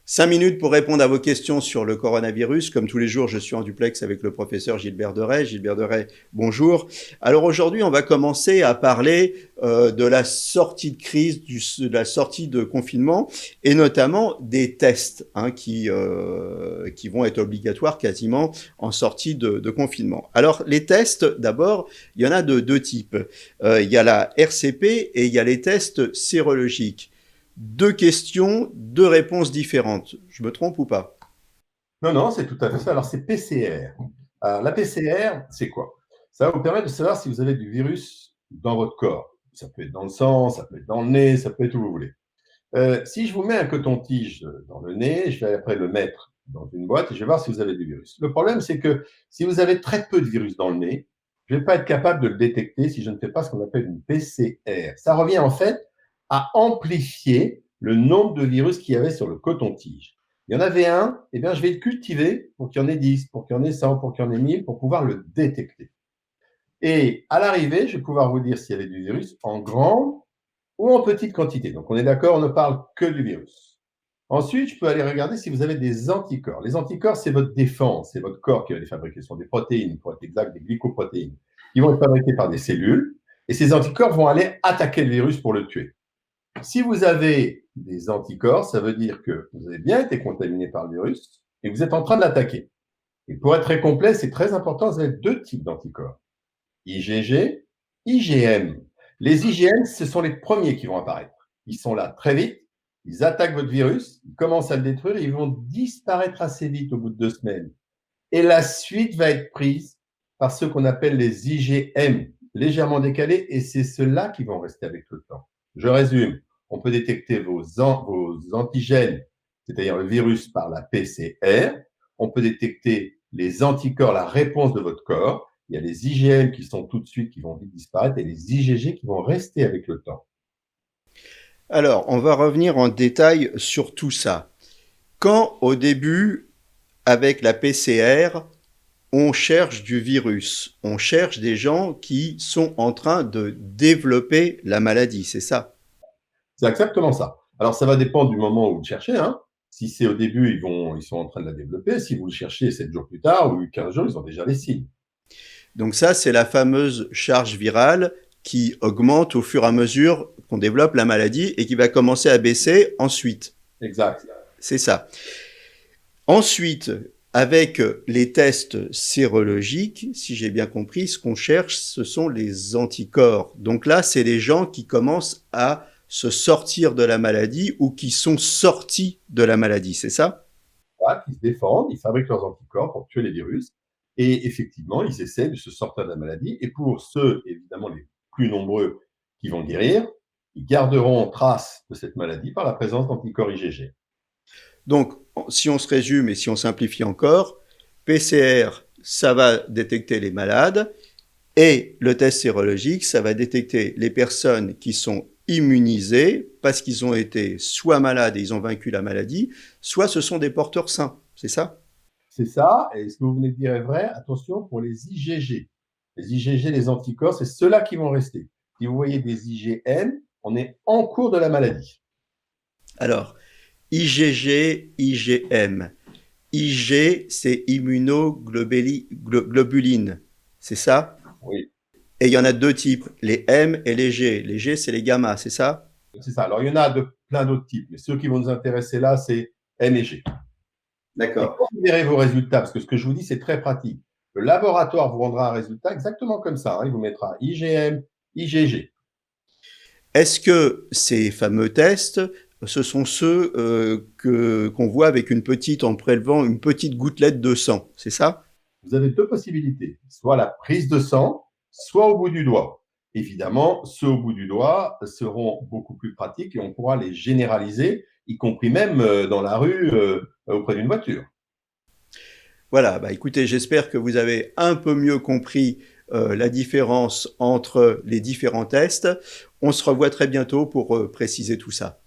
5 minutes pour répondre à vos questions sur le coronavirus. Comme tous les jours, je suis en duplex avec le professeur Gilbert Deray. Gilbert Deray, bonjour. Alors aujourd'hui, on va commencer à parler de la sortie de crise, de la sortie de confinement, et notamment des tests qui vont être obligatoires quasiment en sortie de confinement. Alors les tests, d'abord, il y en a de deux types. Il y a la RCP et il y a les tests sérologiques. Deux questions, deux réponses différentes. Je me trompe ou pas? Non, non, c'est tout à fait ça. Alors, c'est PCR. Alors, la PCR, c'est quoi? Ça va vous permettre de savoir si vous avez du virus dans votre corps. Ça peut être dans le sang, ça peut être dans le nez, ça peut être où vous voulez. Si je vous mets un coton-tige dans le nez, je vais après le mettre dans une boîte et je vais voir si vous avez du virus. Le problème, c'est que si vous avez très peu de virus dans le nez, je ne vais pas être capable de le détecter si je ne fais pas ce qu'on appelle une PCR. Ça revient en fait à amplifier le nombre de virus qu'il y avait sur le coton-tige. Il y en avait un, eh bien, je vais le cultiver pour qu'il y en ait 10, pour qu'il y en ait 100, pour qu'il y en ait 1000, pour pouvoir le détecter. Et à l'arrivée, je vais pouvoir vous dire s'il y avait du virus en grande ou en petite quantité. Donc, on est d'accord, on ne parle que du virus. Ensuite, je peux aller regarder si vous avez des anticorps. Les anticorps, c'est votre défense, c'est votre corps qui va les fabriquer. Ce sont des protéines, pour être exact, des glycoprotéines, qui vont être fabriquées par des cellules. Et ces anticorps vont aller attaquer le virus pour le tuer. Si vous avez des anticorps, ça veut dire que vous avez bien été contaminé par le virus et vous êtes en train de l'attaquer. Et pour être très complet, c'est très important, vous avez deux types d'anticorps. IgG, IgM. Les IgM, ce sont les premiers qui vont apparaître. Ils sont là très vite, ils attaquent votre virus, ils commencent à le détruire et ils vont disparaître assez vite au bout de 2 semaines. Et la suite va être prise par ceux qu'on appelle les IgM, légèrement décalés, et c'est ceux-là qui vont rester avec le temps. Je résume, on peut détecter vos antigènes, c'est-à-dire le virus par la PCR, on peut détecter les anticorps, la réponse de votre corps, il y a les IgM qui sont tout de suite, qui vont vite disparaître, et les IgG qui vont rester avec le temps. Alors, on va revenir en détail sur tout ça. Quand, au début, avec la PCR, on cherche du virus, on cherche des gens qui sont en train de développer la maladie, c'est ça? C'est exactement ça. Alors, ça va dépendre du moment où vous le cherchez. Hein. Si c'est au début, ils sont en train de la développer. Si vous le cherchez 7 jours plus tard ou 15 jours, ils ont déjà les signes. Donc ça, c'est la fameuse charge virale qui augmente au fur et à mesure qu'on développe la maladie et qui va commencer à baisser ensuite. Exact. C'est ça. Ensuite, avec les tests sérologiques, si j'ai bien compris, ce qu'on cherche, ce sont les anticorps. Donc là, c'est les gens qui commencent à se sortir de la maladie ou qui sont sortis de la maladie, c'est ça? Voilà, ils se défendent, ils fabriquent leurs anticorps pour tuer les virus. Et effectivement, ils essaient de se sortir de la maladie. Et pour ceux, évidemment, les plus nombreux qui vont guérir, ils garderont trace de cette maladie par la présence d'anticorps IgG. Donc, si on se résume et si on simplifie encore, PCR, ça va détecter les malades et le test sérologique, ça va détecter les personnes qui sont immunisées parce qu'ils ont été soit malades et ils ont vaincu la maladie, soit ce sont des porteurs sains. C'est ça? C'est ça. Et ce que vous venez de dire est vrai. Attention pour les IgG. Les IgG, les anticorps, c'est ceux-là qui vont rester. Si vous voyez des IgM, on est en cours de la maladie. Alors, IgG, IgM. IG, c'est immunoglobuline. C'est ça? Oui, Et il y en a deux types, les M et les G. Les G, c'est les gamma, c'est ça? c'est ça. Alors, il y en a de plein d'autres types, mais ceux qui vont nous intéresser là, c'est M et G. Et D'accord. quand vous verrez vos résultats, parce que ce que je vous dis, c'est très pratique, le laboratoire vous rendra un résultat exactement comme ça. Hein. Il vous mettra IgM, IgG. Est-ce que ces fameux tests, ce sont ceux qu'on voit avec une petite, en prélevant une petite gouttelette de sang, c'est ça? Vous avez deux possibilités, soit la prise de sang, soit au bout du doigt. Évidemment, ceux au bout du doigt seront beaucoup plus pratiques et on pourra les généraliser, y compris même dans la rue auprès d'une voiture. Voilà, bah écoutez, j'espère que vous avez un peu mieux compris la différence entre les différents tests. On se revoit très bientôt pour préciser tout ça.